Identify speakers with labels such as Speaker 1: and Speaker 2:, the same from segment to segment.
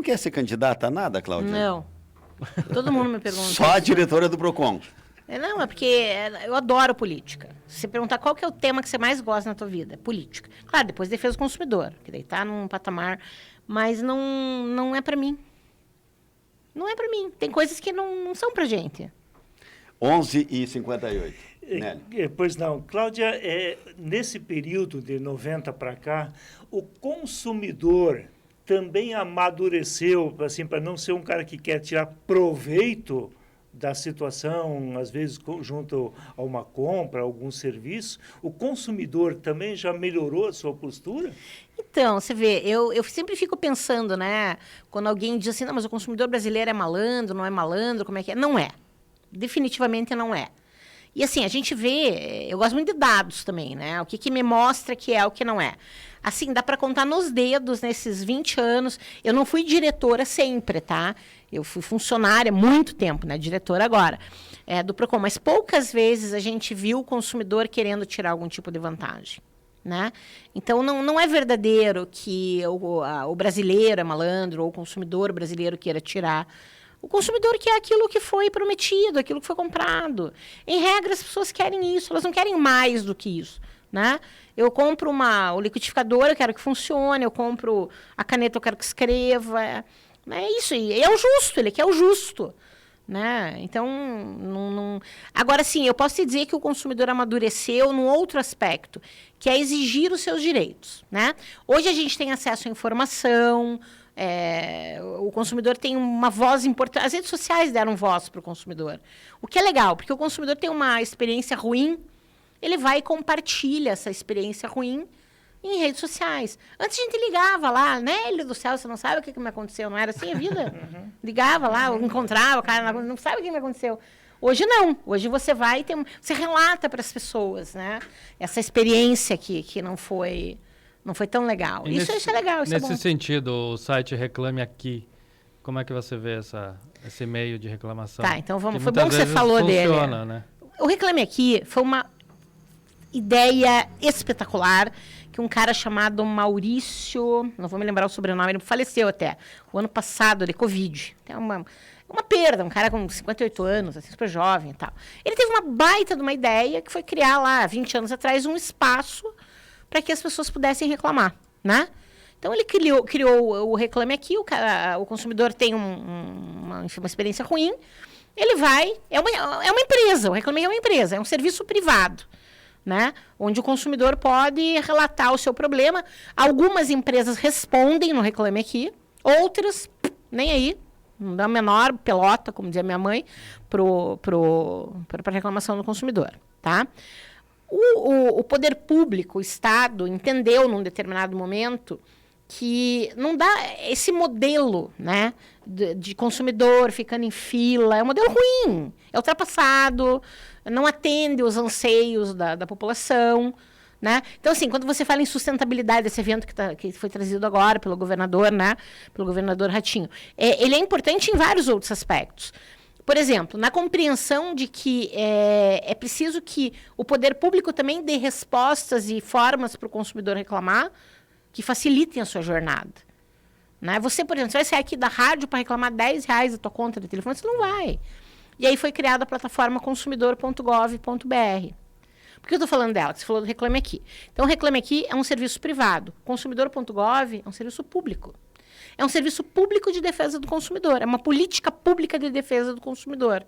Speaker 1: quer ser candidata a nada, Cláudia?
Speaker 2: Não. Todo mundo me pergunta.
Speaker 1: Só a diretora do PROCON.
Speaker 2: Não, é porque eu adoro política. Se você perguntar qual que é o tema que você mais gosta na tua vida, política. Claro, depois defesa do consumidor, que daí tá num patamar, mas não é para mim. Não é para mim. Tem coisas que não são pra gente.
Speaker 1: 11h58.
Speaker 3: Pois não. Cláudia, nesse período de 90 para cá, o consumidor também amadureceu, assim, para não ser um cara que quer tirar proveito da situação, às vezes junto a uma compra, a algum serviço. O consumidor também já melhorou a sua postura?
Speaker 2: Então, você vê, eu sempre fico pensando, né? Quando alguém diz assim, não, mas o consumidor brasileiro é malandro, não é malandro, como é que é? Não é. Definitivamente não é. E assim, a gente vê, eu gosto muito de dados também, né? O que me mostra que é, o que não é. Assim, dá para contar nos dedos nesses 20 anos. Eu não fui diretora sempre, tá? Eu fui funcionária há muito tempo, né? Diretora agora, do PROCON. Mas poucas vezes a gente viu o consumidor querendo tirar algum tipo de vantagem, né? Então, não é verdadeiro que o brasileiro é malandro ou o consumidor brasileiro queira tirar. O consumidor quer aquilo que foi prometido, aquilo que foi comprado. Em regra, as pessoas querem isso, elas não querem mais do que isso, né? Eu compro o liquidificador, eu quero que funcione, eu compro a caneta, eu quero que escreva. É isso, e é o justo, ele quer o justo, né? Então, não... Agora, sim, eu posso te dizer que o consumidor amadureceu num outro aspecto, que é exigir os seus direitos, né? Hoje a gente tem acesso à informação, o consumidor tem uma voz importante. As redes sociais deram voz para o consumidor. O que é legal, porque o consumidor tem uma experiência ruim, ele vai e compartilha essa experiência ruim em redes sociais. Antes a gente ligava lá, né, Ilha do Céu, você não sabe o que me aconteceu, não era assim a vida? Ligava lá, encontrava o cara, não sabe o que me aconteceu. Hoje não, hoje você vai e você relata para as pessoas, né, essa experiência que não foi tão legal. Isso é legal, isso é bom.
Speaker 4: Nesse sentido, o site Reclame Aqui, como é que você vê esse meio de reclamação?
Speaker 2: Tá, então vamos.
Speaker 4: Que
Speaker 2: foi bom que você falou
Speaker 4: funciona,
Speaker 2: dele.
Speaker 4: Né?
Speaker 2: O Reclame Aqui foi uma ideia espetacular que um cara chamado Maurício, não vou me lembrar o sobrenome, ele faleceu até, o ano passado, de Covid. Tem uma perda, um cara com 58 anos, assim, super jovem e tal. Ele teve uma baita de uma ideia que foi criar lá, 20 anos atrás, um espaço para que as pessoas pudessem reclamar, né? Então, ele criou o Reclame Aqui, o consumidor tem uma experiência ruim, ele vai... É uma empresa, o Reclame Aqui é uma empresa, é um serviço privado, né? Onde o consumidor pode relatar o seu problema. Algumas empresas respondem no Reclame Aqui, outras, nem aí, não dá a menor pelota, como dizia minha mãe, para reclamação do consumidor, tá? O poder público, o Estado, entendeu num determinado momento que não dá esse modelo, né, de consumidor ficando em fila, é um modelo ruim, é ultrapassado, não atende os anseios da população, né? Então, assim, quando você fala em sustentabilidade desse evento que foi trazido agora pelo governador, né, pelo governador Ratinho, ele é importante em vários outros aspectos. Por exemplo, na compreensão de que é preciso que o poder público também dê respostas e formas para o consumidor reclamar que facilitem a sua jornada. Né? Você, por exemplo, você vai sair aqui da rádio para reclamar R$10 da tua conta de telefone, você não vai. E aí foi criada a plataforma consumidor.gov.br. Por que eu estou falando dela? Você falou do Reclame Aqui. Então, o Reclame Aqui é um serviço privado. Consumidor.gov é um serviço público. É um serviço público de defesa do consumidor. É uma política pública de defesa do consumidor.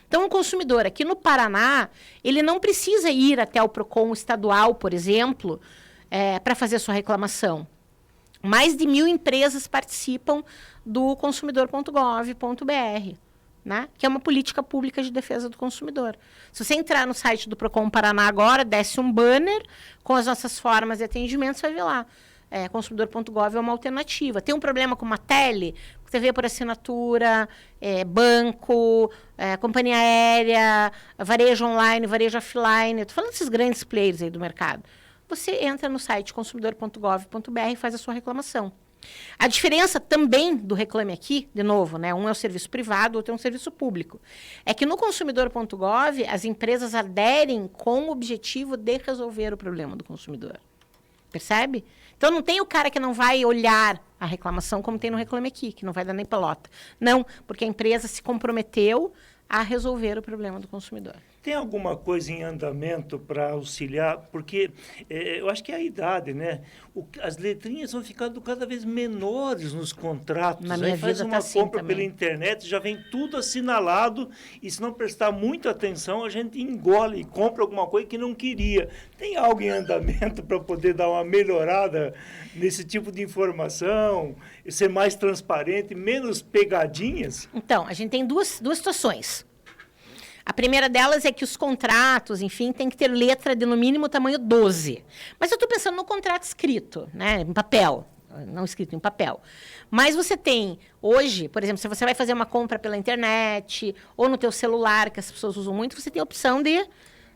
Speaker 2: Então, o consumidor aqui no Paraná, ele não precisa ir até o PROCON estadual, por exemplo, para fazer a sua reclamação. Mais de 1.000 empresas participam do consumidor.gov.br, né? Que é uma política pública de defesa do consumidor. Se você entrar no site do PROCON Paraná agora, desce um banner com as nossas formas de atendimento, você vai ver lá. Consumidor.gov é uma alternativa. Tem um problema com uma tele, TV por assinatura, banco, companhia aérea, varejo online, varejo offline. Estou falando desses grandes players aí do mercado. Você entra no site consumidor.gov.br e faz a sua reclamação. A diferença também do Reclame Aqui, de novo, né, um é o serviço privado, outro é um serviço público, é que no consumidor.gov as empresas aderem com o objetivo de resolver o problema do consumidor. Percebe? Então não tem o cara que não vai olhar a reclamação como tem no Reclame Aqui, que não vai dar nem pelota. Não, porque a empresa se comprometeu a resolver o problema do consumidor.
Speaker 3: Tem alguma coisa em andamento para auxiliar? Porque eu acho que é a idade, né? As letrinhas vão ficando cada vez menores nos contratos.
Speaker 2: Na minha
Speaker 3: Aí faz
Speaker 2: vida
Speaker 3: uma
Speaker 2: tá assim
Speaker 3: compra
Speaker 2: também.
Speaker 3: pela internet, já vem tudo assinalado, e se não prestar muita atenção, a gente engole e compra alguma coisa que não queria. Tem algo em andamento para poder dar uma melhorada nesse tipo de informação, ser mais transparente, menos pegadinhas?
Speaker 2: Então, a gente tem duas situações. A primeira delas é que os contratos, enfim, tem que ter letra de no mínimo tamanho 12. Mas eu estou pensando no contrato escrito, né, em papel, não escrito em papel. Mas você tem hoje, por exemplo, se você vai fazer uma compra pela internet ou no teu celular, que as pessoas usam muito, você tem a opção de,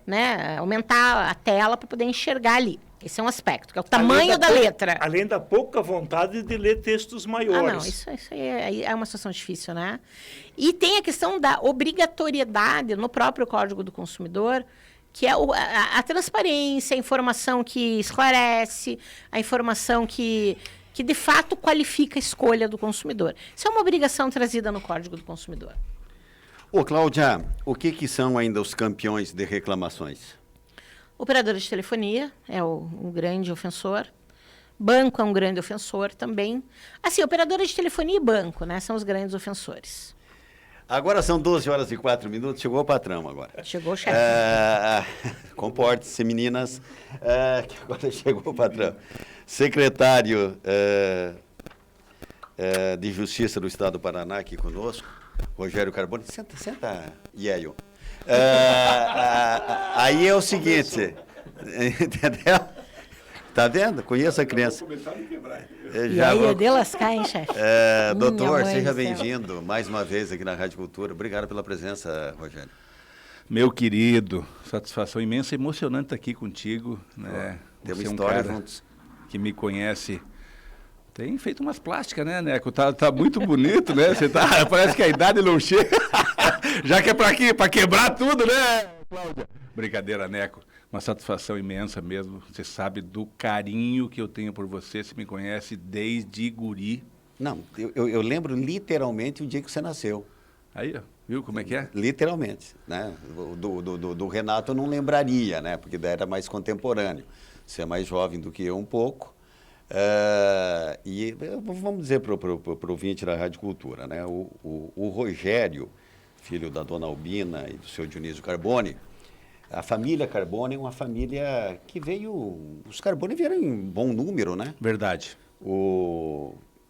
Speaker 2: né, aumentar a tela para poder enxergar ali. Esse é um aspecto, que é o tamanho da letra.
Speaker 3: Além da pouca vontade de ler textos maiores.
Speaker 2: Ah, não, isso aí é uma situação difícil, né? E tem a questão da obrigatoriedade no próprio Código do Consumidor, que é a transparência, a informação que esclarece, a informação que de fato qualifica a escolha do consumidor. Isso é uma obrigação trazida no Código do Consumidor.
Speaker 1: Ô, Cláudia, o que são ainda os campeões de reclamações?
Speaker 2: Operadora de telefonia é um grande ofensor. Banco é um grande ofensor também. Assim, operadora de telefonia e banco, né? São os grandes ofensores.
Speaker 1: Agora são 12 horas e 4 minutos. Chegou o patrão agora.
Speaker 2: Chegou o chefe.
Speaker 1: Comporte-se, meninas. Que agora chegou o patrão. Secretário de Justiça do Estado do Paraná aqui conosco, Rogério Carbone. Senta, Ieio. Aí é o seguinte, entendeu? Tá vendo? Conheço a criança.
Speaker 2: E aí, eu dei lascar, hein, chefe?
Speaker 1: Doutor, seja
Speaker 2: do céu.
Speaker 1: bem-vindo mais uma vez aqui na Rádio Cultura. Obrigado pela presença, Rogério.
Speaker 5: Meu querido, satisfação imensa, emocionante estar aqui contigo, né?
Speaker 1: Temos
Speaker 5: Você é um
Speaker 1: história
Speaker 5: cara
Speaker 1: juntos.
Speaker 5: que me conhece. Tem feito umas plásticas, né, Neco? Tá muito bonito, né? Você tá, parece que a idade não chega. Já que é pra quê? Pra quebrar tudo, né, Cláudia? Brincadeira, Neco. Uma satisfação imensa mesmo. Você sabe do carinho que eu tenho por você. Você me conhece desde guri.
Speaker 1: Não, eu lembro literalmente o dia que você nasceu.
Speaker 5: Aí, ó, viu como é que é?
Speaker 1: Literalmente, né? Do Renato eu não lembraria, né? Porque daí era mais contemporâneo. Você é mais jovem do que eu um pouco. E vamos dizer para o ouvinte da Rádio Cultura, né? O Rogério, filho da dona Albina e do seu Dionísio Carbone, a família Carbone é uma família que veio... Os Carbone vieram em bom número, né?
Speaker 5: Verdade.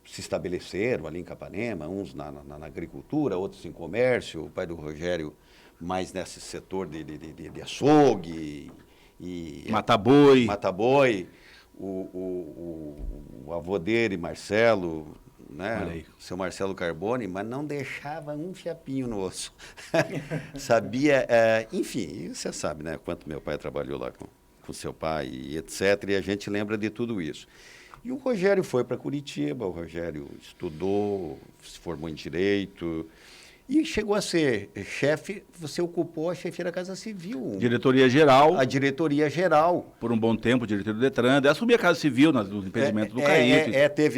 Speaker 1: Se estabeleceram ali em Capanema, uns na agricultura, outros em comércio. O pai do Rogério mais nesse setor de açougue e
Speaker 5: Mata-boi.
Speaker 1: Mata-boi. O avô dele, Marcelo, né? Seu Marcelo Carbone, mas não deixava um fiapinho no osso. Sabia, enfim, você sabe, né? Quanto meu pai trabalhou lá com seu pai e etc. E a gente lembra de tudo isso. E o Rogério foi para Curitiba, o Rogério estudou, se formou em Direito e chegou a ser chefe, você ocupou a chefia da Casa Civil.
Speaker 5: Diretoria Geral.
Speaker 1: A Diretoria Geral.
Speaker 5: Por um bom tempo, diretor do Detran. Assumi a Casa Civil no impedimento do Caíto.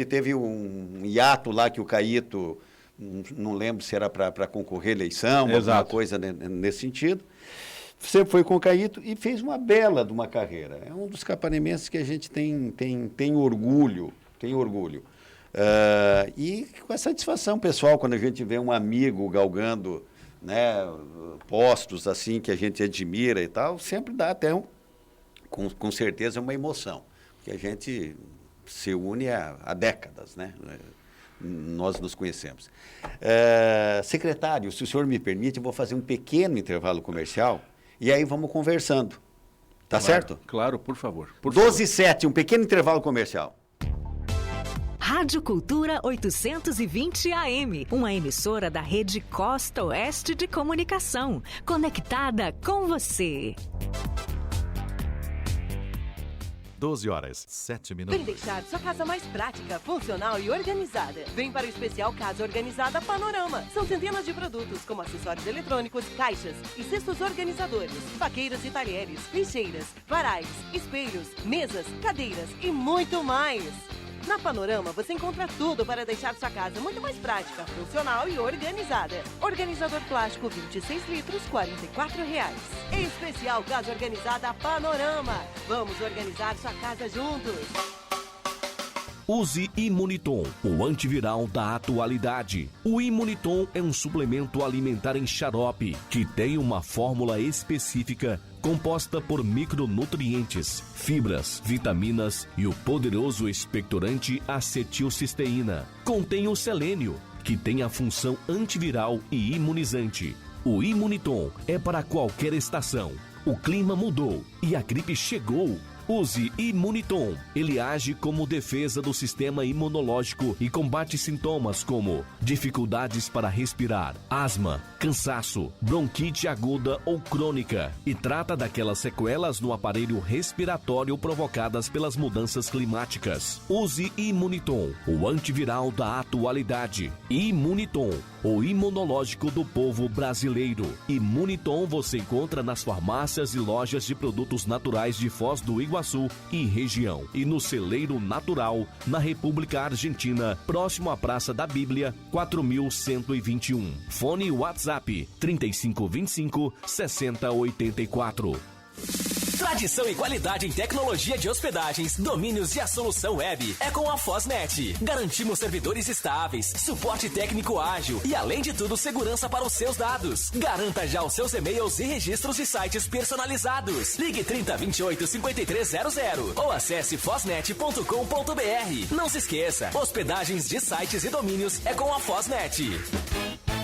Speaker 1: Teve um hiato lá que o Caíto, não lembro se era para concorrer à eleição, alguma coisa nesse sentido. Você foi com o Caíto e fez uma bela de uma carreira. É um dos capanemenses que a gente tem orgulho, e com a satisfação pessoal, quando a gente vê um amigo galgando, né, postos assim que a gente admira e tal, sempre dá até, com certeza, uma emoção. Porque a gente se une há décadas, né? Nós nos conhecemos. Secretário, se o senhor me permite, eu vou fazer um pequeno intervalo comercial e aí vamos conversando. Tá certo?
Speaker 5: Claro, por favor.
Speaker 1: 12h07, um pequeno intervalo comercial.
Speaker 6: Rádio Cultura 820 AM, uma emissora da rede Costa Oeste de Comunicação, conectada com você.
Speaker 7: 12 horas, 7 minutos.
Speaker 8: Vem deixar sua casa mais prática, funcional e organizada. Vem para o especial Casa Organizada Panorama. São centenas de produtos, como acessórios eletrônicos, caixas e cestos organizadores, faqueiros e talheres, lixeiras, varais, espelhos, mesas, cadeiras e muito mais. Na Panorama você encontra tudo para deixar sua casa muito mais prática, funcional e organizada. Organizador plástico 26 litros, R$ 44,00. Especial Casa Organizada Panorama. Vamos organizar sua casa juntos.
Speaker 9: Use Imuniton, o antiviral da atualidade. O Imuniton é um suplemento alimentar em xarope que tem uma fórmula específica composta por micronutrientes, fibras, vitaminas e o poderoso expectorante acetilcisteína. Contém o selênio, que tem a função antiviral e imunizante. O Imuniton é para qualquer estação. O clima mudou e a gripe chegou. Use Imuniton. Ele age como defesa do sistema imunológico e combate sintomas como dificuldades para respirar, asma, cansaço, bronquite aguda ou crônica e trata daquelas sequelas no aparelho respiratório provocadas pelas mudanças climáticas. Use Imuniton, o antiviral da atualidade. Imuniton, o imunológico do povo brasileiro. Imuniton você encontra nas farmácias e lojas de produtos naturais de Foz do Iguaçu e região. E no Celeiro Natural, na República Argentina, próximo à Praça da Bíblia, 4121. Fone WhatsApp 3525-6084.
Speaker 10: Tradição e qualidade em tecnologia de hospedagens, domínios e a solução web é com a Fosnet. Garantimos servidores estáveis, suporte técnico ágil e, além de tudo, segurança para os seus dados. Garanta já os seus e-mails e registros de sites personalizados. Ligue 3028-5300 ou acesse fosnet.com.br. Não se esqueça, hospedagens de sites e domínios é com a Fosnet.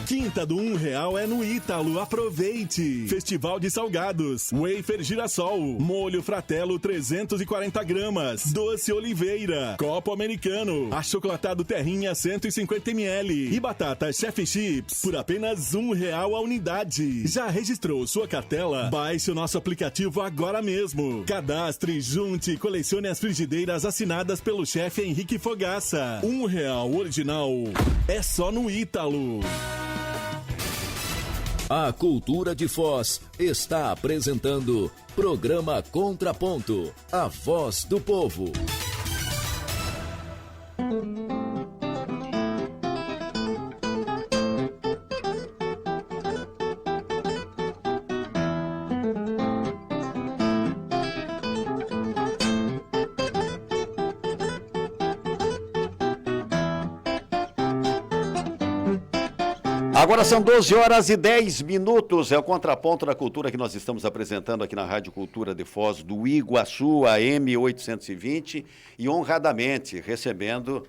Speaker 11: Quinta do R$1 é no Ítalo, aproveite! Festival de salgados, wafer girassol, molho Fratello 340 gramas, doce oliveira, copo americano, achocolatado terrinha 150 ml e batata Chef Chips por apenas R$1 a unidade. Já registrou sua cartela? Baixe o nosso aplicativo agora mesmo. Cadastre, junte e colecione as frigideiras assinadas pelo chefe Henrique Fogaça. R$1 original é só no Ítalo.
Speaker 9: A Cultura de Foz está apresentando Programa Contraponto, a voz do povo.
Speaker 1: Agora são 12 horas e 10 minutos, é o Contraponto da Cultura que nós estamos apresentando aqui na Rádio Cultura de Foz do Iguaçu, AM 820, e honradamente recebendo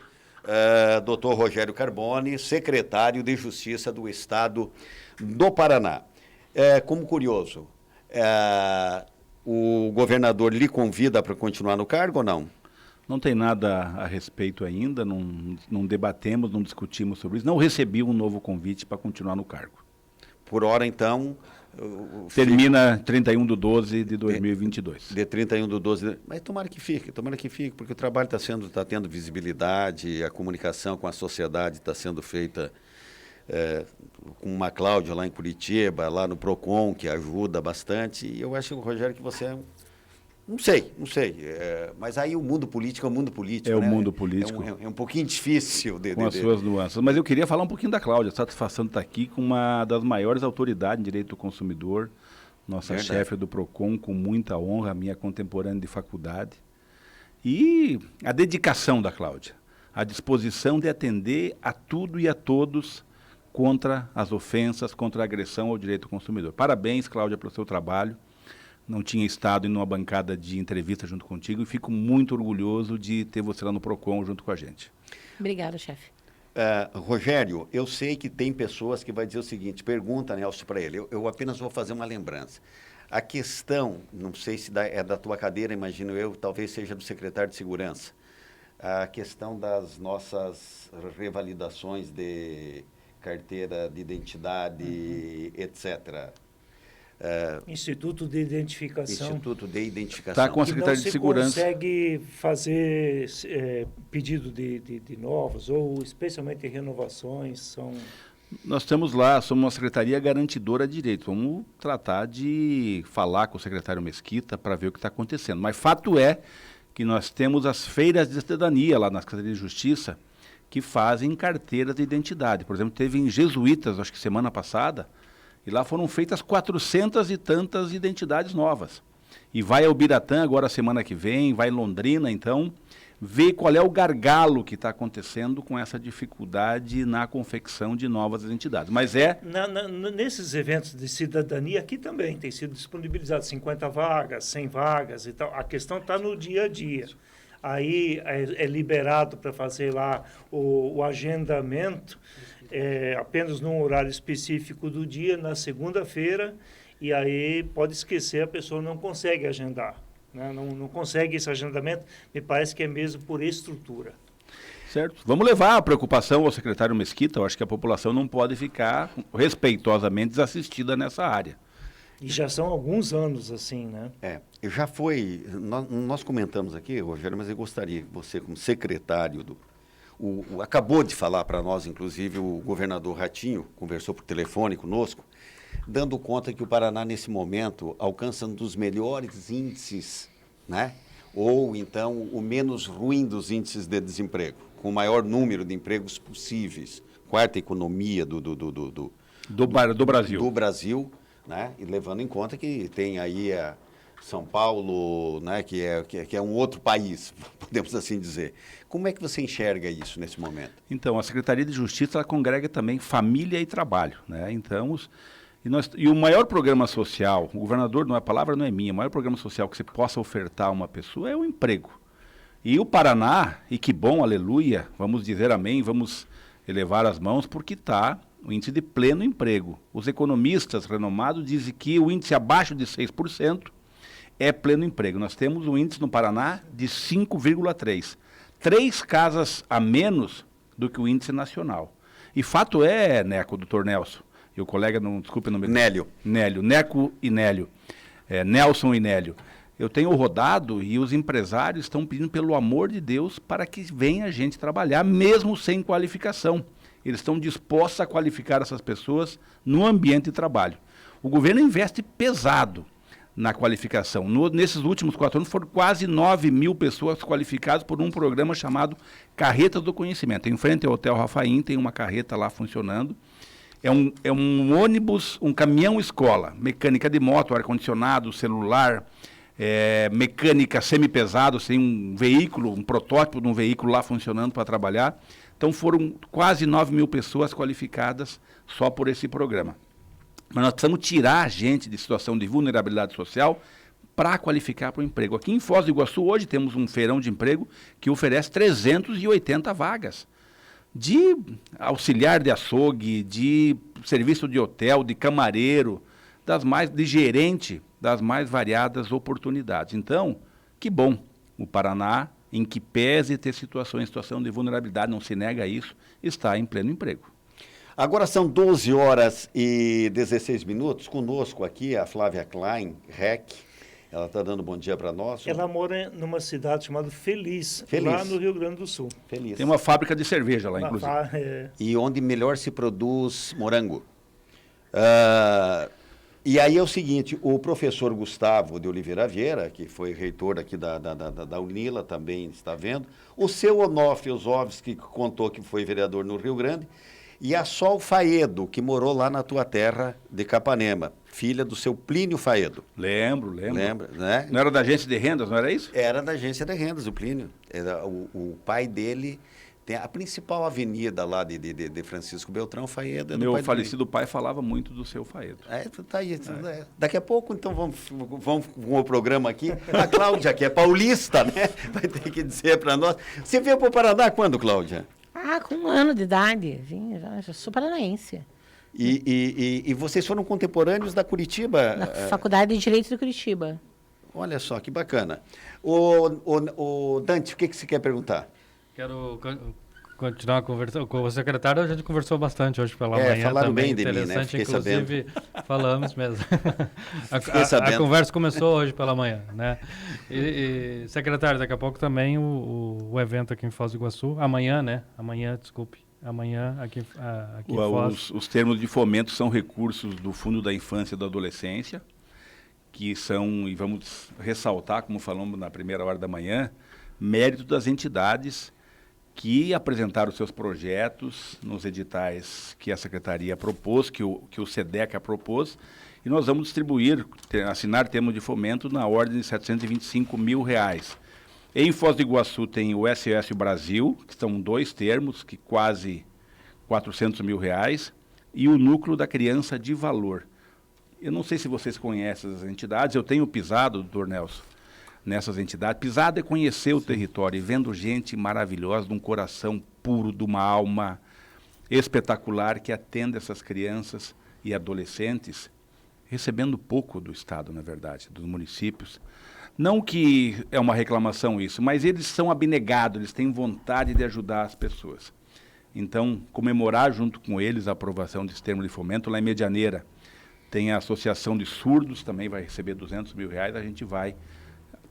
Speaker 1: Dr. Rogério Carboni, secretário de Justiça do Estado do Paraná. Como curioso, o governador lhe convida para continuar no cargo ou não?
Speaker 5: Não tem nada a respeito ainda, não debatemos, não discutimos sobre isso. Não recebi um novo convite para continuar no cargo.
Speaker 1: Por hora, então...
Speaker 5: Termina 31/12 de 2022.
Speaker 1: De 31/12. Mas tomara que fique, porque o trabalho está tendo visibilidade, a comunicação com a sociedade está sendo feita com uma Cláudia lá em Curitiba, lá no PROCON, que ajuda bastante. E eu acho, Rogério, que você é um... Não sei. Mas aí o mundo político é o mundo político.
Speaker 5: É, né? O mundo político.
Speaker 1: É um pouquinho difícil.
Speaker 5: Com as suas nuances. Mas eu queria falar um pouquinho da Cláudia. Satisfação de estar aqui com uma das maiores autoridades em direito do consumidor. Nossa chefe do PROCON, com muita honra, minha contemporânea de faculdade. E a dedicação da Cláudia. A disposição de atender a tudo e a todos contra as ofensas, contra a agressão ao direito do consumidor. Parabéns, Cláudia, pelo seu trabalho. Não tinha estado em uma bancada de entrevista junto contigo e fico muito orgulhoso de ter você lá no PROCON junto com a gente.
Speaker 2: Obrigada, chefe.
Speaker 1: Rogério, eu sei que tem pessoas que vão dizer o seguinte, pergunta, Nelson, para ele, eu apenas vou fazer uma lembrança. A questão, não sei se é da tua cadeira, imagino eu, talvez seja do secretário de Segurança, a questão das nossas revalidações de carteira de identidade, etc.,
Speaker 3: Instituto de Identificação.
Speaker 1: Instituto de Identificação.
Speaker 5: Está com a Secretaria de Segurança.
Speaker 3: Não consegue fazer pedido de novos, ou especialmente renovações,
Speaker 5: Nós estamos lá, somos uma secretaria garantidora de direitos. Vamos tratar de falar com o secretário Mesquita para ver o que está acontecendo. Mas fato é que nós temos as feiras de cidadania lá na Secretaria de Justiça que fazem carteiras de identidade. Por exemplo, teve em Jesuítas, acho que semana passada, e lá foram feitas 400 e tantas identidades novas. E vai ao Biratã agora semana que vem, vai em Londrina, então, ver qual é o gargalo que está acontecendo com essa dificuldade na confecção de novas identidades. Mas
Speaker 3: nesses eventos de cidadania, aqui também tem sido disponibilizado 50 vagas, 100 vagas e tal. A questão está no dia a dia. Aí é liberado para fazer lá o agendamento, apenas num horário específico do dia, na segunda-feira, e aí pode esquecer, a pessoa não consegue agendar. Né? Não consegue esse agendamento, me parece que é mesmo por estrutura.
Speaker 5: Certo. Vamos levar a preocupação ao secretário Mesquita. Eu acho que a população não pode ficar respeitosamente desassistida nessa área.
Speaker 3: E já são alguns anos assim, né?
Speaker 1: Já foi, nós comentamos aqui, Rogério, mas eu gostaria que você, como secretário acabou de falar para nós, inclusive, o governador Ratinho, conversou por telefone conosco, dando conta que o Paraná, nesse momento, alcança um dos melhores índices, né? Ou, então, o menos ruim dos índices de desemprego, com o maior número de empregos possíveis. Quarta economia do
Speaker 5: Brasil.
Speaker 1: Do Brasil, né? E levando em conta que tem aí São Paulo, né? que é um outro país, podemos assim dizer. Como é que você enxerga isso nesse momento?
Speaker 5: Então, a Secretaria de Justiça ela congrega também família e trabalho, né? Então, e o maior programa social, o governador, a palavra não é minha, o maior programa social que você possa ofertar a uma pessoa é o emprego. E o Paraná, e que bom, aleluia, vamos dizer amém, vamos elevar as mãos, porque está o índice de pleno emprego. Os economistas renomados dizem que o índice abaixo de 6% é pleno emprego. Nós temos um índice no Paraná de 5,3%. 3 casas a menos do que o índice nacional. E fato é, Neco, doutor Nelson, e o colega, desculpe o nome...
Speaker 1: Nélio,
Speaker 5: Neco e Nélio. Nelson e Nélio. Eu tenho rodado e os empresários estão pedindo, pelo amor de Deus, para que venha gente trabalhar, mesmo sem qualificação. Eles estão dispostos a qualificar essas pessoas no ambiente de trabalho. O governo investe pesado na qualificação. Nesses últimos 4 anos foram quase 9 mil pessoas qualificadas por um programa chamado Carreta do Conhecimento. Em frente ao Hotel Rafaim tem uma carreta lá funcionando. É um ônibus, um caminhão-escola, mecânica de moto, ar-condicionado, celular, mecânica semi-pesado, sem um veículo, um protótipo de um veículo lá funcionando para trabalhar. Então foram quase 9 mil pessoas qualificadas só por esse programa. Mas nós precisamos tirar a gente de situação de vulnerabilidade social para qualificar para o emprego. Aqui em Foz do Iguaçu, hoje, temos um feirão de emprego que oferece 380 vagas. De auxiliar de açougue, de serviço de hotel, de camareiro, de gerente, das mais variadas oportunidades. Então, que bom, o Paraná, em que pese ter situação de vulnerabilidade, não se nega isso, está em pleno emprego.
Speaker 1: Agora são 12 horas e 16 minutos. Conosco aqui a Flávia Klein, REC. Ela está dando bom dia para nós.
Speaker 3: Ela mora numa cidade chamada Feliz, lá no Rio Grande do Sul.
Speaker 1: Feliz.
Speaker 5: Tem uma fábrica de cerveja lá, inclusive.
Speaker 1: E onde melhor se produz morango. E aí é o seguinte, o professor Gustavo de Oliveira Vieira, que foi reitor aqui da Unila, também está vendo. O seu Onofre Osovski, que contou que foi vereador no Rio Grande. E a Sol Faedo, que morou lá na tua terra de Capanema, filha do seu Plínio Faedo.
Speaker 5: Lembro.
Speaker 1: Lembra, né?
Speaker 5: Não era da agência de rendas, não era isso?
Speaker 1: Era da agência de rendas, o Plínio. O pai dele tem a principal avenida lá de Francisco Beltrão Faedo.
Speaker 5: Meu falecido pai falava muito do seu Faedo.
Speaker 1: Tá aí. Daqui a pouco, então, vamos com o programa aqui. A Cláudia, que é paulista, né? Vai ter que dizer para nós. Você veio para o Paraná quando, Cláudia?
Speaker 2: Com 1 ano de idade. Vim, já sou paranaense.
Speaker 1: E vocês foram contemporâneos da Curitiba?
Speaker 2: Da Faculdade de Direito de Curitiba.
Speaker 1: Olha só, que bacana. O Dante, o que você quer perguntar?
Speaker 4: Quero continuar a conversar com o secretário, a gente conversou bastante hoje pela manhã.
Speaker 1: Falaram
Speaker 4: também,
Speaker 1: bem de mim, né? Fiquei
Speaker 4: inclusive, falamos mesmo.
Speaker 1: Fiquei sabendo.
Speaker 4: A conversa começou hoje pela manhã, né? E, secretário, daqui a pouco também o evento aqui em Foz do Iguaçu, amanhã, né? Amanhã aqui em Foz.
Speaker 5: Os termos de fomento são recursos do Fundo da Infância e da Adolescência, que são, e vamos ressaltar, como falamos na primeira hora da manhã, mérito das entidades que apresentaram seus projetos nos editais que a Secretaria propôs, que o SEDECA propôs, e nós vamos distribuir, assinar termos de fomento na ordem de R$725 mil. Em Foz do Iguaçu tem o SOS Brasil, que são 2 termos, que quase R$400 mil, e o Núcleo da Criança de Valor. Eu não sei se vocês conhecem as entidades, eu tenho pisado, doutor Nelson, nessas entidades. Pisado é conhecer o território e vendo gente maravilhosa, de um coração puro, de uma alma espetacular que atende essas crianças e adolescentes, recebendo pouco do Estado, na verdade, dos municípios. Não que é uma reclamação isso, mas eles são abnegados, eles têm vontade de ajudar as pessoas. Então, comemorar junto com eles a aprovação desse termo de fomento, lá em Medianeira, tem a Associação de Surdos, também vai receber R$200 mil, a gente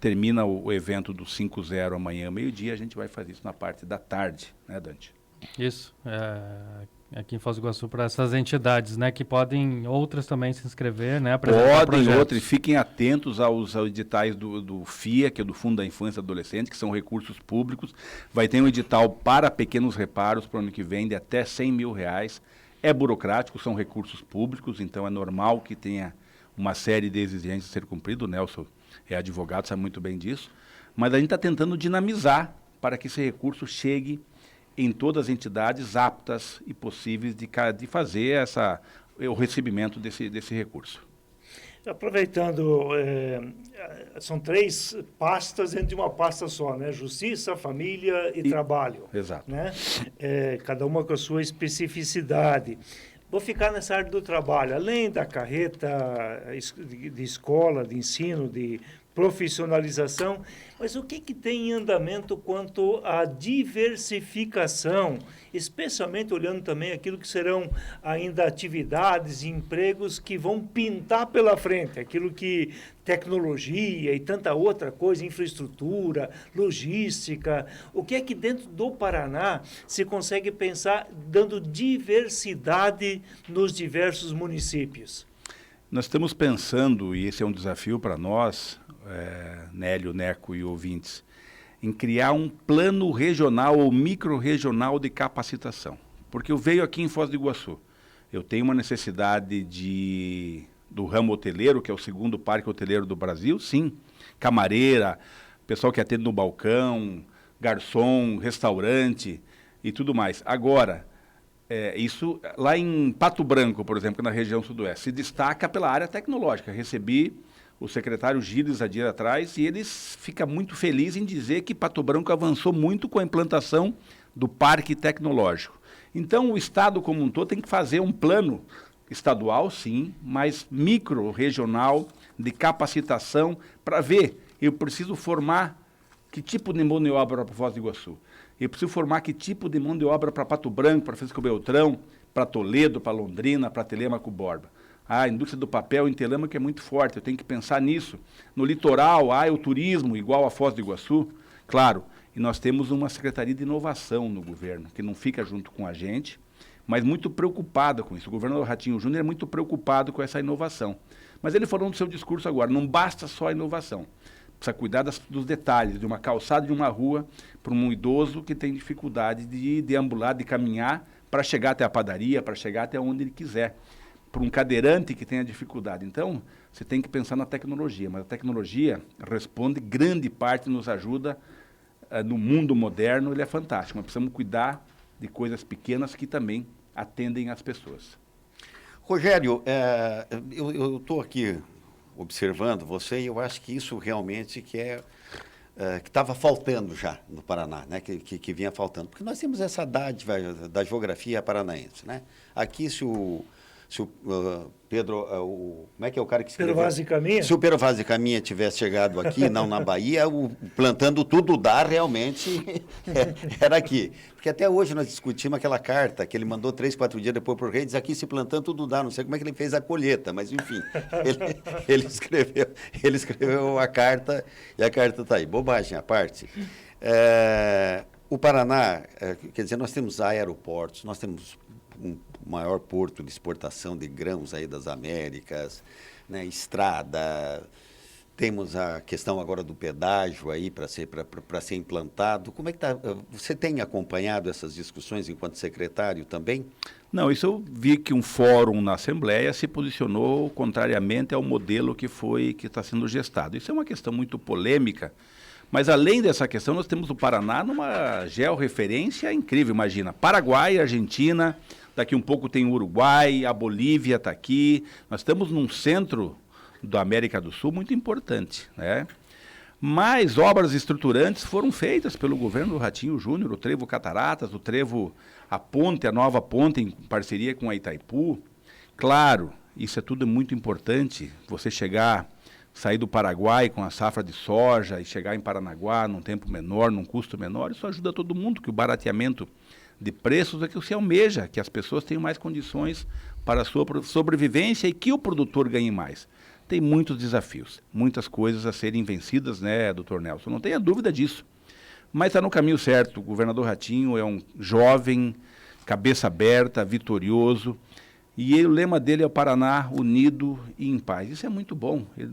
Speaker 5: termina o evento do 5-0 amanhã, meio-dia, a gente vai fazer isso na parte da tarde, né, Dante?
Speaker 4: Isso, aqui em Foz do Iguaçu, para essas entidades, né, que podem outras também se inscrever, né, apresentar projetos.
Speaker 5: Outras, fiquem atentos aos editais do FIA, que é do Fundo da Infância e Adolescente, que são recursos públicos. Vai ter um edital para pequenos reparos para o ano que vem de até R$100 mil. É burocrático, são recursos públicos, então é normal que tenha uma série de exigências a ser cumprido. O Nelson é advogado, sabe muito bem disso. Mas a gente está tentando dinamizar para que esse recurso chegue em todas as entidades aptas e possíveis de fazer o recebimento desse recurso.
Speaker 3: Aproveitando, são 3 pastas dentro de uma pasta só, né? Justiça, Família e Trabalho.
Speaker 5: Exato.
Speaker 3: Né? Cada uma com a sua especificidade. Vou ficar nessa área do trabalho. Além da carreta de escola, de ensino, de profissionalização, mas o que tem em andamento quanto à diversificação, especialmente olhando também aquilo que serão ainda atividades e empregos que vão pintar pela frente, aquilo que tecnologia e tanta outra coisa, infraestrutura, logística, o que é que dentro do Paraná se consegue pensar dando diversidade nos diversos municípios?
Speaker 5: Nós estamos pensando, e esse é um desafio para nós, Nélio, Neco e ouvintes, em criar um plano regional ou micro-regional de capacitação. Porque eu vejo aqui em Foz do Iguaçu, eu tenho uma necessidade do ramo hoteleiro, que é o 2º parque hoteleiro do Brasil, sim, camareira, pessoal que atende no balcão, garçom, restaurante e tudo mais. Agora, isso lá em Pato Branco, por exemplo, na região sudoeste, se destaca pela área tecnológica. Recebi o secretário Gilles há dia atrás e ele fica muito feliz em dizer que Pato Branco avançou muito com a implantação do parque tecnológico. Então, o Estado como um todo tem que fazer um plano estadual, sim, mas micro-regional de capacitação para ver, eu preciso formar que tipo de mão de obra para Foz do Iguaçu. Eu preciso formar que tipo de mão de obra para Pato Branco, para Francisco Beltrão, para Toledo, para Londrina, para Telêmaco Borba. A indústria do papel em Telêmaco é muito forte, eu tenho que pensar nisso. No litoral, o turismo igual a Foz do Iguaçu, claro. E nós temos uma Secretaria de Inovação no governo, que não fica junto com a gente, mas muito preocupada com isso. O governador Ratinho Júnior é muito preocupado com essa inovação. Mas ele falou no seu discurso agora, não basta só a inovação. Precisa cuidar dos detalhes, de uma calçada de uma rua, para um idoso que tem dificuldade de deambular, de caminhar, para chegar até a padaria, para chegar até onde ele quiser. Para um cadeirante que tenha dificuldade. Então, você tem que pensar na tecnologia, mas a tecnologia responde, grande parte nos ajuda no mundo moderno, ele é fantástico, mas precisamos cuidar de coisas pequenas que também atendem as pessoas.
Speaker 1: Rogério, eu estou aqui observando você e eu acho que isso realmente que estava faltando já no Paraná, né? que vinha faltando, porque nós temos essa dádiva da geografia paranaense, né? Aqui, se se o Pedro, como é que é o cara que escreveu?
Speaker 3: Pedro Vaz e Caminha?
Speaker 1: Se o Pedro Vaz e Caminha tivesse chegado aqui, não na Bahia, o Plantando Tudo Dá realmente era aqui. Porque até hoje nós discutimos aquela carta que ele mandou 3, 4 dias depois para o rei, diz aqui se plantando tudo dá, não sei como é que ele fez a colheita, mas enfim, ele escreveu a carta e a carta está aí. Bobagem à parte. O Paraná, quer dizer, nós temos aeroportos, nós temos um maior porto de exportação de grãos aí das Américas, né, estrada, temos a questão agora do pedágio aí para ser implantado. Como é que está? Você tem acompanhado essas discussões enquanto secretário também?
Speaker 5: Não, isso eu vi que um fórum na Assembleia se posicionou contrariamente ao modelo que está sendo gestado. Isso é uma questão muito polêmica, mas além dessa questão, nós temos o Paraná numa georreferência incrível, imagina, Paraguai, Argentina, daqui um pouco tem o Uruguai, a Bolívia está aqui, nós estamos num centro da América do Sul muito importante, né? Mas obras estruturantes foram feitas pelo governo do Ratinho Júnior, o Trevo Cataratas, o Trevo, a nova ponte em parceria com a Itaipu. Claro, isso é tudo muito importante, você sair do Paraguai com a safra de soja e chegar em Paranaguá num tempo menor, num custo menor, isso ajuda todo mundo, que o barateamento de preços é que você almeja, que as pessoas tenham mais condições para a sua sobrevivência e que o produtor ganhe mais. Tem muitos desafios, muitas coisas a serem vencidas, né, doutor Nelson? Não tenha dúvida disso. Mas está no caminho certo. O governador Ratinho é um jovem, cabeça aberta, vitorioso. E o lema dele é o Paraná unido e em paz. Isso é muito bom. Ele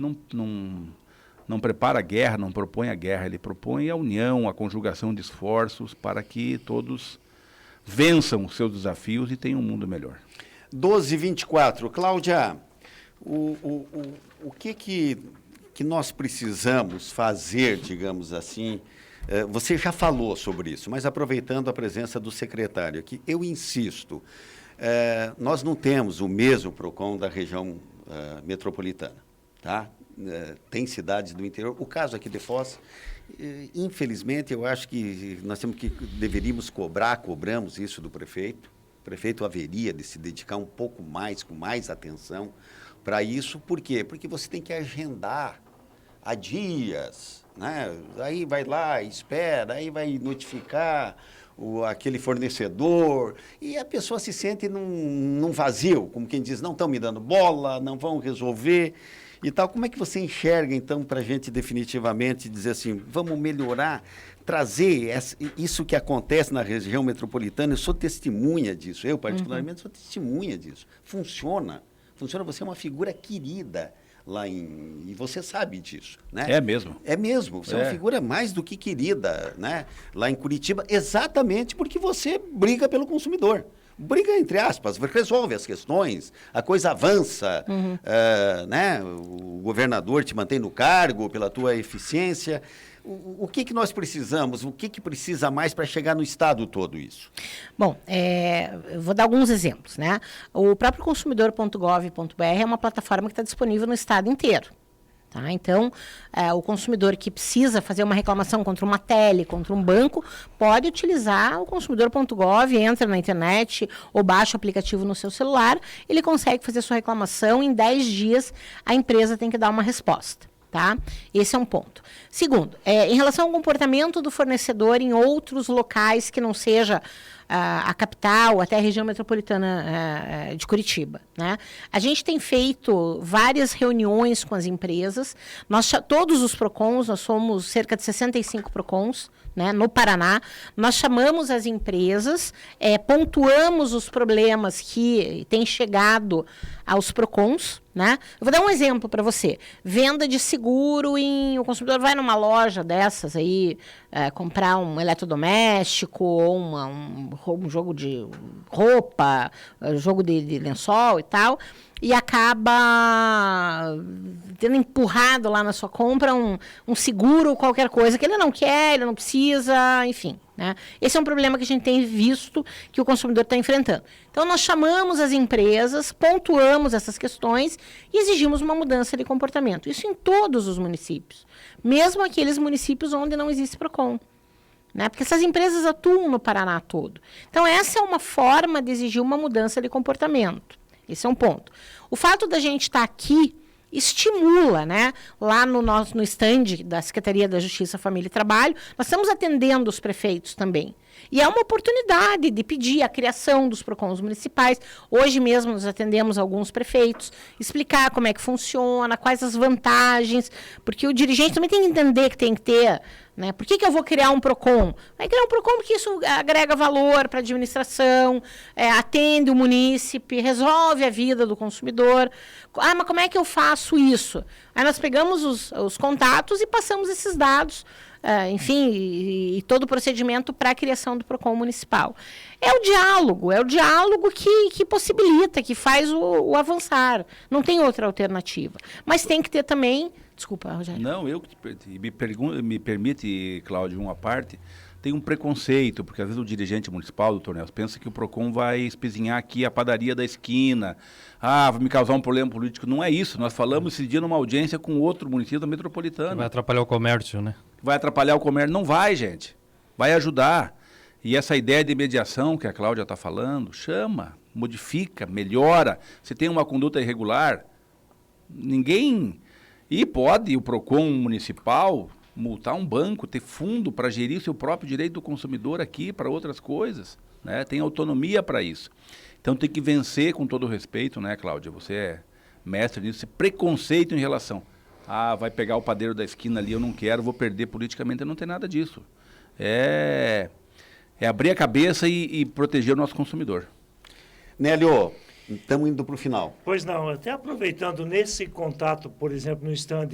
Speaker 5: não prepara a guerra, não propõe a guerra. Ele propõe a união, a conjugação de esforços para que todos vençam os seus desafios e tenham um mundo melhor.
Speaker 1: 12h24. Cláudia, o que nós precisamos fazer, digamos assim, você já falou sobre isso, mas aproveitando a presença do secretário aqui, eu insisto, nós não temos o mesmo PROCON da região metropolitana, tá? Tem cidades do interior, o caso aqui de Foz, infelizmente eu acho que nós deveríamos cobramos isso do prefeito, o prefeito haveria de se dedicar um pouco mais, com mais atenção, para isso. Por quê? Porque você tem que agendar há dias, né? Aí vai lá, espera, aí vai notificar aquele fornecedor e a pessoa se sente num vazio, como quem diz, não estão me dando bola, não vão resolver e tal. Como é que você enxerga, então, para a gente definitivamente dizer assim, vamos melhorar, trazer isso que acontece na região metropolitana? Eu sou testemunha disso, eu particularmente sou testemunha disso. Funciona, você é uma figura querida lá e você sabe disso, né?
Speaker 5: É mesmo.
Speaker 1: É mesmo, você é uma figura mais do que querida, né? Lá em Curitiba, exatamente porque você briga pelo consumidor. Briga, entre aspas, resolve as questões, a coisa avança, né? O governador te mantém no cargo pela tua eficiência. O que nós precisamos? O que precisa mais para chegar no estado todo isso?
Speaker 2: Bom, eu vou dar alguns exemplos, né? O próprio consumidor.gov.br é uma plataforma que está disponível no estado inteiro. Tá? Então, o consumidor que precisa fazer uma reclamação contra uma tele, contra um banco, pode utilizar o consumidor.gov, entra na internet ou baixa o aplicativo no seu celular, ele consegue fazer sua reclamação, em 10 dias a empresa tem que dar uma resposta. Tá? Esse é um ponto. Segundo, em relação ao comportamento do fornecedor em outros locais que não seja a capital, até a região metropolitana de Curitiba, né? A gente tem feito várias reuniões com as empresas. Todos os PROCONs, nós somos cerca de 65 PROCONs, né, no Paraná. Nós chamamos as empresas, pontuamos os problemas que têm chegado aos PROCONs, né? Eu vou dar um exemplo para você. Venda de seguro o consumidor vai numa loja dessas aí, comprar um eletrodoméstico ou um jogo de roupa, jogo de lençol e tal, e acaba tendo empurrado lá na sua compra um seguro ou qualquer coisa que ele não quer, ele não precisa, enfim. Né? Esse é um problema que a gente tem visto que o consumidor está enfrentando. Então, nós chamamos as empresas, pontuamos essas questões e exigimos uma mudança de comportamento. Isso em todos os municípios, mesmo aqueles municípios onde não existe PROCON. Né? Porque essas empresas atuam no Paraná todo. Então, essa é uma forma de exigir uma mudança de comportamento. Esse é um ponto. O fato da gente estar aqui estimula, né? Lá no stand da Secretaria da Justiça, Família e Trabalho, nós estamos atendendo os prefeitos também. E é uma oportunidade de pedir a criação dos PROCONs municipais. Hoje mesmo nós atendemos alguns prefeitos, explicar como é que funciona, quais as vantagens, porque o dirigente também tem que entender que tem que ter, né? Por que eu vou criar um PROCON? Vai criar um PROCON porque isso agrega valor para a administração, atende o munícipe, resolve a vida do consumidor. Ah, mas como é que eu faço isso? Aí nós pegamos os contatos e passamos esses dados, enfim, e todo o procedimento para a criação do PROCON municipal. É o diálogo que possibilita, que faz o avançar. Não tem outra alternativa. Mas tem que ter também... Desculpa, Rogério.
Speaker 5: Não, me permite, Cláudio, uma parte, tem um preconceito, porque às vezes o dirigente municipal, doutor Nelson, pensa que o PROCON vai espezinhar aqui a padaria da esquina, vai me causar um problema político. Não é isso, nós falamos esse dia numa audiência com outro município da metropolitana.
Speaker 4: Vai atrapalhar o comércio, né?
Speaker 5: Vai atrapalhar o comércio. Não vai, gente. Vai ajudar. E essa ideia de mediação que a Cláudia está falando, chama, modifica, melhora. Se tem uma conduta irregular, ninguém... E pode o PROCON municipal multar um banco, ter fundo para gerir seu próprio direito do consumidor aqui, para outras coisas, né? Tem autonomia para isso. Então tem que vencer com todo o respeito, né, Cláudia? Você é mestre nisso, esse preconceito em relação. Vai pegar o padeiro da esquina ali, eu não quero, vou perder politicamente, não tem nada disso. É abrir a cabeça e proteger o nosso consumidor.
Speaker 1: Nélio, estamos indo para o final.
Speaker 3: Pois não, até aproveitando nesse contato, por exemplo, no stand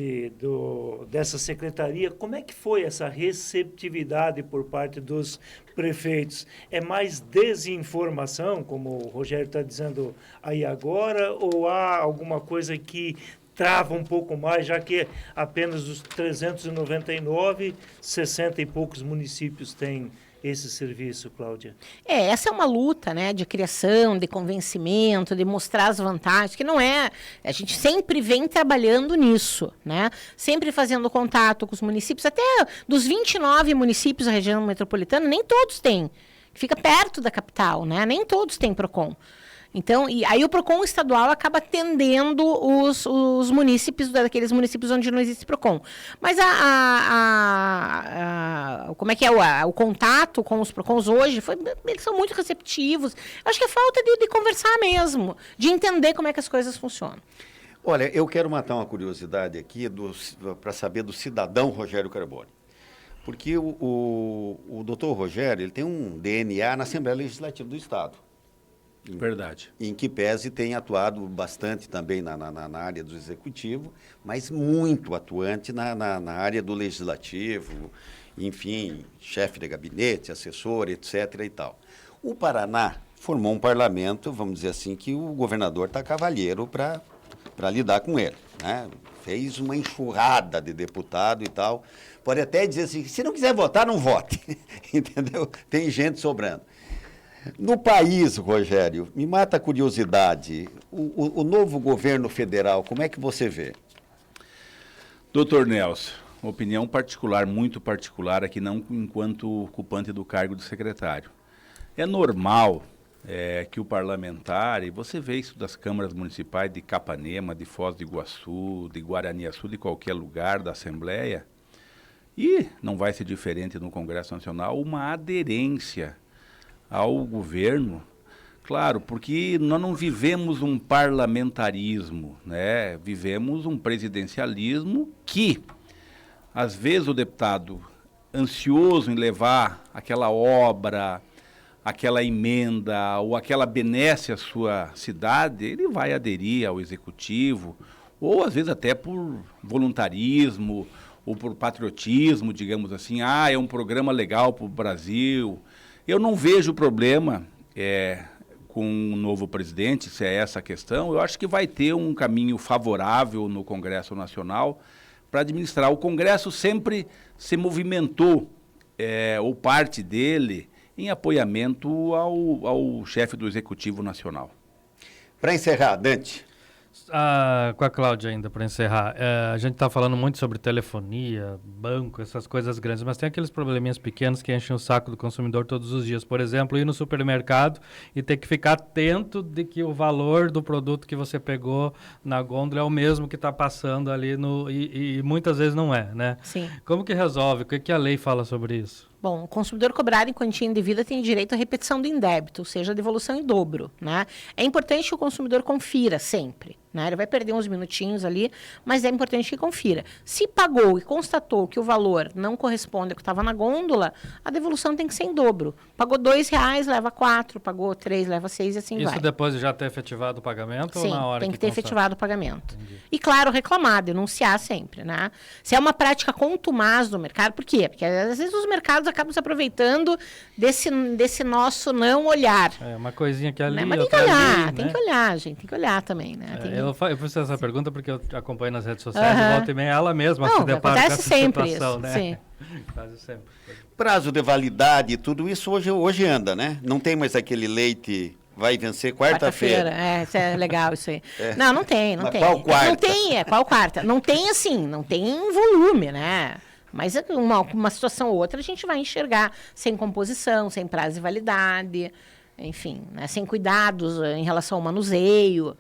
Speaker 3: dessa secretaria, como é que foi essa receptividade por parte dos prefeitos? É mais desinformação, como o Rogério está dizendo aí agora, ou há alguma coisa que trava um pouco mais, já que apenas dos 399, 60 e poucos municípios têm esse serviço, Cláudia?
Speaker 2: Essa é uma luta, né, de criação, de convencimento, de mostrar as vantagens, que não é... A gente sempre vem trabalhando nisso, né? Sempre fazendo contato com os municípios, até dos 29 municípios da região metropolitana, nem todos têm. Fica perto da capital, né? Nem todos têm PROCON. Então, e aí o PROCON estadual acaba atendendo os munícipes, daqueles municípios onde não existe PROCON. Mas como é que é o contato com os PROCONs hoje, eles são muito receptivos. Acho que é falta de conversar mesmo, de entender como é que as coisas funcionam.
Speaker 1: Olha, eu quero matar uma curiosidade aqui para saber do cidadão Rogério Carboni. Porque o doutor Rogério, ele tem um DNA na Assembleia Legislativa do Estado.
Speaker 5: Verdade.
Speaker 1: Em que pese tem atuado bastante também na área do executivo, mas muito atuante na área do legislativo, enfim, chefe de gabinete, assessor, etc. e tal. O Paraná formou um parlamento, vamos dizer assim, que o governador está cavalheiro para lidar com ele, né? Fez uma enxurrada de deputado e tal. Pode até dizer assim, se não quiser votar, não vote. Entendeu? Tem gente sobrando. No país, Rogério, me mata a curiosidade, o novo governo federal, como é que você vê?
Speaker 5: Doutor Nelson, opinião particular, muito particular, aqui não enquanto ocupante do cargo de secretário. É normal que o parlamentar, e você vê isso das câmaras municipais de Capanema, de Foz do Iguaçu, de Guaraniaçu, de qualquer lugar da Assembleia, e não vai ser diferente no Congresso Nacional, uma aderência ao governo, claro, porque nós não vivemos um parlamentarismo, né? Vivemos um presidencialismo que, às vezes, o deputado ansioso em levar aquela obra, aquela emenda ou aquela benesse à sua cidade, ele vai aderir ao executivo, ou às vezes até por voluntarismo ou por patriotismo, digamos assim, é um programa legal para o Brasil. Eu não vejo problema com o novo presidente, se é essa a questão. Eu acho que vai ter um caminho favorável no Congresso Nacional para administrar. O Congresso sempre se movimentou, ou parte dele, em apoiamento ao chefe do Executivo Nacional.
Speaker 1: Para encerrar, Dante.
Speaker 4: Com a Cláudia ainda, para encerrar. A gente está falando muito sobre telefonia, banco, essas coisas grandes, mas tem aqueles probleminhas pequenos que enchem o saco do consumidor todos os dias. Por exemplo, ir no supermercado e ter que ficar atento de que o valor do produto que você pegou na gôndola é o mesmo que está passando ali e muitas vezes não é, né?
Speaker 2: Sim.
Speaker 4: Como que resolve? O que a lei fala sobre isso?
Speaker 2: Bom, o consumidor cobrado em quantia indevida tem direito à repetição do indébito, ou seja, a devolução em dobro, né? É importante que o consumidor confira sempre, né? Ele vai perder uns minutinhos ali, mas é importante que confira. Se pagou e constatou que o valor não corresponde ao que estava na gôndola, a devolução tem que ser em dobro. Pagou R$2, leva 4, pagou 3, leva 6 e assim vai.
Speaker 4: Isso depois de já ter efetivado o pagamento?
Speaker 2: Sim,
Speaker 4: ou na hora
Speaker 2: tem que ter
Speaker 4: constata?
Speaker 2: efetivado o pagamento.
Speaker 4: Entendi.
Speaker 2: E, claro, reclamar, denunciar sempre, né? Se é uma prática contumaz do mercado, por quê? Porque às vezes os mercados acabam se aproveitando desse nosso não olhar.
Speaker 4: É uma coisinha que ali,
Speaker 2: Né? Mas tem que
Speaker 4: outra
Speaker 2: olhar,
Speaker 4: ali,
Speaker 2: tem
Speaker 4: né?
Speaker 2: que olhar, gente, tem que olhar também, né? Tem que-
Speaker 4: Eu fiz essa pergunta porque eu acompanho nas redes sociais e volta e meia ela mesma
Speaker 2: Não,
Speaker 4: se depara com
Speaker 2: acontece
Speaker 4: essa
Speaker 2: sempre
Speaker 4: situação,
Speaker 2: isso,
Speaker 4: né?
Speaker 2: sim.
Speaker 4: Quase sempre.
Speaker 1: Prazo de validade, tudo isso hoje anda, né? Não tem mais aquele leite vai vencer quarta-feira.
Speaker 2: Isso é legal isso aí. Não tem, não
Speaker 1: Mas
Speaker 2: tem.
Speaker 1: qual quarta?
Speaker 2: Não tem, qual quarta? Não tem assim, não tem volume, né? Mas uma situação ou outra a gente vai enxergar sem composição, sem prazo de validade, enfim, né? Sem cuidados em relação ao manuseio.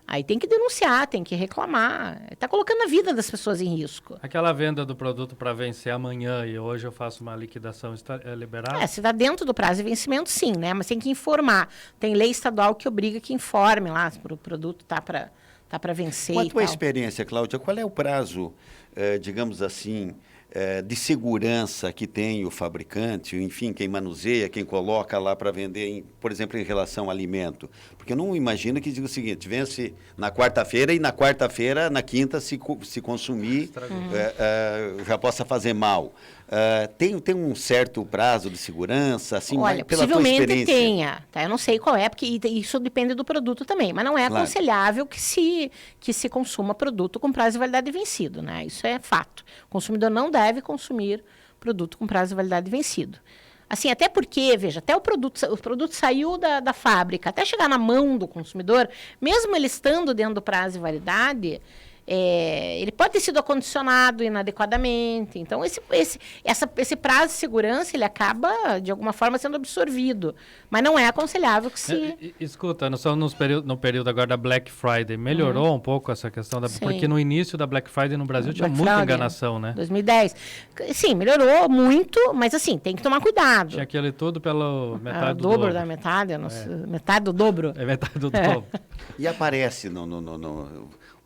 Speaker 2: Aí tem que denunciar, tem que reclamar. Está colocando a vida das pessoas em risco.
Speaker 4: Aquela venda do produto para vencer amanhã e hoje eu faço uma liquidação, é liberado?
Speaker 2: Se está dentro do prazo de vencimento, sim, né? Mas tem que informar. Tem lei estadual que obriga que informe lá se o produto está para vencer
Speaker 1: Com a
Speaker 2: e
Speaker 1: tua
Speaker 2: tal.
Speaker 1: experiência, Cláudia, qual é o prazo, digamos assim, de segurança que tem o fabricante, enfim, quem manuseia, quem coloca lá para vender, por exemplo, em relação ao alimento? Porque eu não imagino que diga o seguinte, vence na quarta-feira e na quarta-feira, na quinta, se consumir, já possa fazer mal. Tem um certo prazo de segurança, assim,
Speaker 2: Olha,
Speaker 1: pela tua
Speaker 2: possivelmente
Speaker 1: experiência?
Speaker 2: tenha, tá? Eu não sei qual é, porque isso depende do produto também, mas não é
Speaker 1: Claro.
Speaker 2: aconselhável que se consuma produto com prazo de validade vencido, né? Isso é fato. O consumidor não deve consumir produto com prazo de validade vencido. Assim, até porque, veja, até o produto saiu da fábrica, até chegar na mão do consumidor, mesmo ele estando dentro do prazo de validade, ele pode ter sido acondicionado inadequadamente. Então, esse prazo de segurança, ele acaba, de alguma forma, sendo absorvido. Mas não é aconselhável que se...
Speaker 4: Escuta, só no período agora da Black Friday, melhorou um pouco essa questão?
Speaker 2: Sim.
Speaker 4: Porque no início da Black Friday no Brasil tinha
Speaker 2: Black
Speaker 4: muita
Speaker 2: Friday,
Speaker 4: enganação, né?
Speaker 2: 2010. Sim, melhorou muito, mas assim, tem que tomar cuidado.
Speaker 4: Tinha aquele tudo pelo metade
Speaker 2: O
Speaker 4: do
Speaker 2: dobro da metade, metade do dobro.
Speaker 4: É metade do dobro.
Speaker 1: E aparece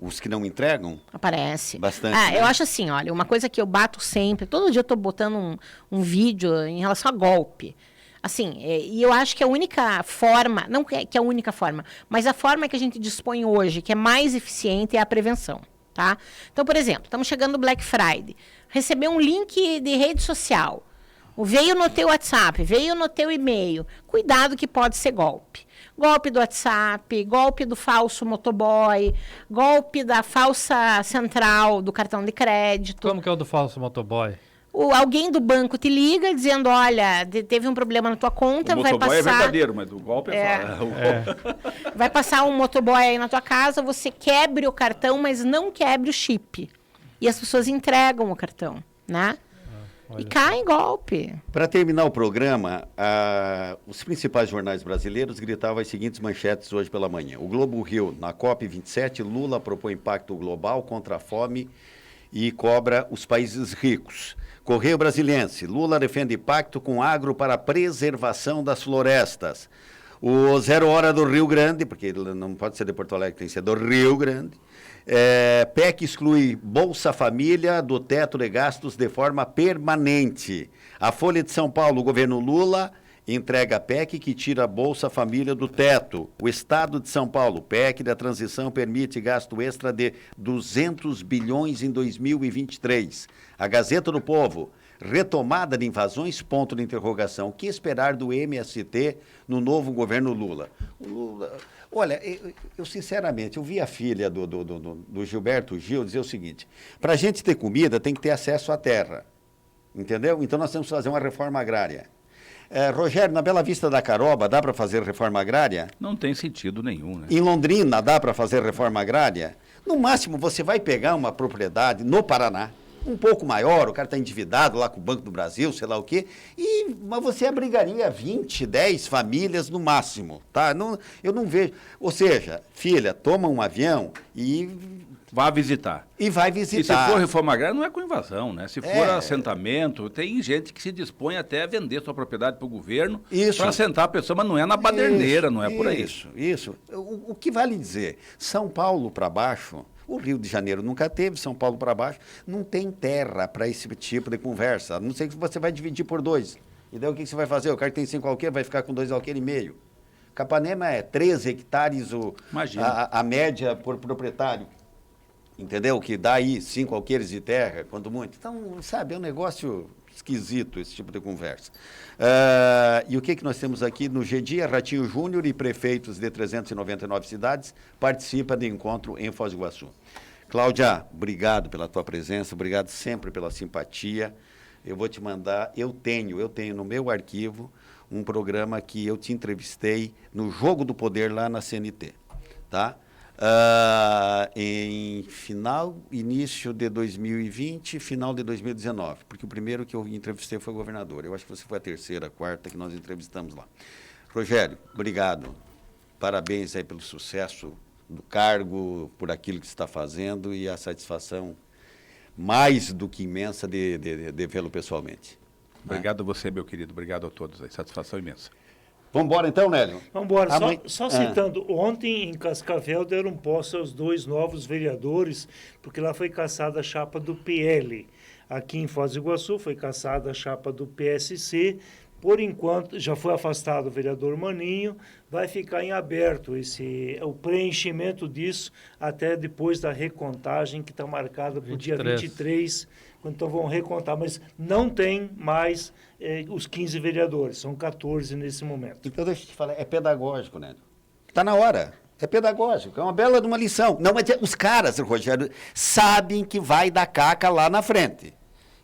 Speaker 1: os que não entregam?
Speaker 2: Aparece.
Speaker 1: Bastante, né?
Speaker 2: Eu acho assim, olha, uma coisa que eu bato sempre, todo dia eu estou botando um vídeo em relação a golpe. Assim, e eu acho que a única forma, não que é a única forma, mas a forma que a gente dispõe hoje, que é mais eficiente, é a prevenção, tá? Então, por exemplo, estamos chegando no Black Friday, recebeu um link de rede social, veio no teu WhatsApp, veio no teu e-mail, cuidado que pode ser golpe. Golpe do WhatsApp, golpe do falso motoboy, golpe da falsa central do cartão de crédito.
Speaker 4: Como que é o do falso motoboy?
Speaker 2: Alguém do banco te liga dizendo, olha, teve um problema na tua conta,
Speaker 5: O
Speaker 2: vai
Speaker 5: motoboy é
Speaker 2: passar...
Speaker 5: verdadeiro, mas o golpe
Speaker 2: Vai passar um motoboy aí na tua casa, você quebre o cartão, mas não quebre o chip. E as pessoas entregam o cartão, né? E cai em golpe.
Speaker 1: Para terminar o programa, os principais jornais brasileiros gritavam as seguintes manchetes hoje pela manhã. O Globo Rio, na COP27, Lula propõe pacto global contra a fome e cobra os países ricos. Correio Brasiliense, Lula defende pacto com agro para a preservação das florestas. O 0 Hora do Rio Grande, porque ele não pode ser de Porto Alegre, tem que ser do Rio Grande. PEC exclui Bolsa Família do teto de gastos de forma permanente. A Folha de São Paulo, o governo Lula entrega a PEC que tira a Bolsa Família do teto. O Estado de São Paulo, PEC da transição permite gasto extra de 200 bilhões em 2023. A Gazeta do Povo, retomada de invasões, ponto de interrogação. O que esperar do MST no novo governo Lula? Olha, eu sinceramente, eu vi a filha do Gilberto Gil dizer o seguinte, para a gente ter comida tem que ter acesso à terra, entendeu? Então nós temos que fazer uma reforma agrária. Rogério, na Bela Vista da Caroba, dá para fazer reforma agrária?
Speaker 5: Não tem sentido nenhum, né?
Speaker 1: Em Londrina, dá para fazer reforma agrária? No máximo, você vai pegar uma propriedade no Paraná, um pouco maior, o cara está endividado lá com o Banco do Brasil, sei lá o quê, mas você abrigaria 20, 10 famílias no máximo, tá? Não, eu não vejo... Ou seja, filha, toma um avião e...
Speaker 5: Vá visitar.
Speaker 1: E vai
Speaker 5: E
Speaker 1: visitar.
Speaker 5: se for reforma agrária, não é com invasão, né? Se for assentamento, tem gente que se dispõe até a vender sua propriedade para o governo para assentar a pessoa, mas não é na baderneira, não é por aí.
Speaker 1: Isso. O que vale dizer, São Paulo para baixo, o Rio de Janeiro nunca teve, São Paulo para baixo, não tem terra para esse tipo de conversa, a não ser que você vai dividir por 2. E daí o que você vai fazer? O cara que tem 5 alqueires vai ficar com 2 alqueires e meio. Capanema é 13 hectares a média por proprietário. Entendeu? Que dá aí 5 alqueires de terra, quanto muito. Então, sabe, é um negócio esquisito esse tipo de conversa. E o que nós temos aqui no G-Dia? Ratinho Júnior e prefeitos de 399 cidades participam do encontro em Foz do Iguaçu. Cláudia, obrigado pela tua presença, obrigado sempre pela simpatia. Eu vou te mandar, eu tenho no meu arquivo um programa que eu te entrevistei no Jogo do Poder lá na CNT, tá? Em início de 2020, final de 2019, porque o primeiro que eu entrevistei foi o governador. Eu acho que você foi a terceira, quarta que nós entrevistamos lá. Rogério, obrigado. Parabéns aí pelo sucesso do cargo, por aquilo que você está fazendo e a satisfação mais do que imensa de vê-lo pessoalmente.
Speaker 5: Obrigado a você, meu querido. Obrigado a todos. Satisfação imensa.
Speaker 1: Vamos embora então, Nélio?
Speaker 3: Vamos embora. Só citando, ontem em Cascavel deram posse aos 2 novos vereadores, porque lá foi cassada a chapa do PL. Aqui em Foz do Iguaçu foi cassada a chapa do PSC. Por enquanto, já foi afastado o vereador Maninho, vai ficar em aberto o preenchimento disso até depois da recontagem que está marcada para o dia 23, então vão recontar, mas não tem mais os 15 vereadores, são 14 nesse momento.
Speaker 1: Então, deixa eu te falar, é pedagógico, né? Está na hora. É pedagógico, é uma bela de uma lição. Não, mas os caras, Rogério, sabem que vai dar caca lá na frente.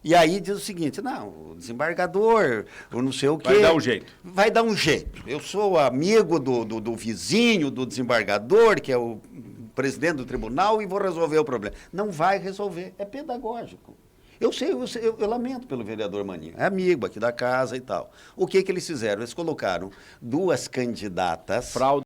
Speaker 1: E aí diz o seguinte, não, o desembargador, ou não sei o quê...
Speaker 5: Vai dar um jeito.
Speaker 1: Vai dar um jeito. Eu sou amigo do vizinho, do desembargador, que é o presidente do tribunal, e vou resolver o problema. Não vai resolver, é pedagógico. Eu lamento pelo vereador Maninho, é amigo aqui da casa e tal. O que eles fizeram? Eles colocaram 2 candidatas...
Speaker 5: Fraude.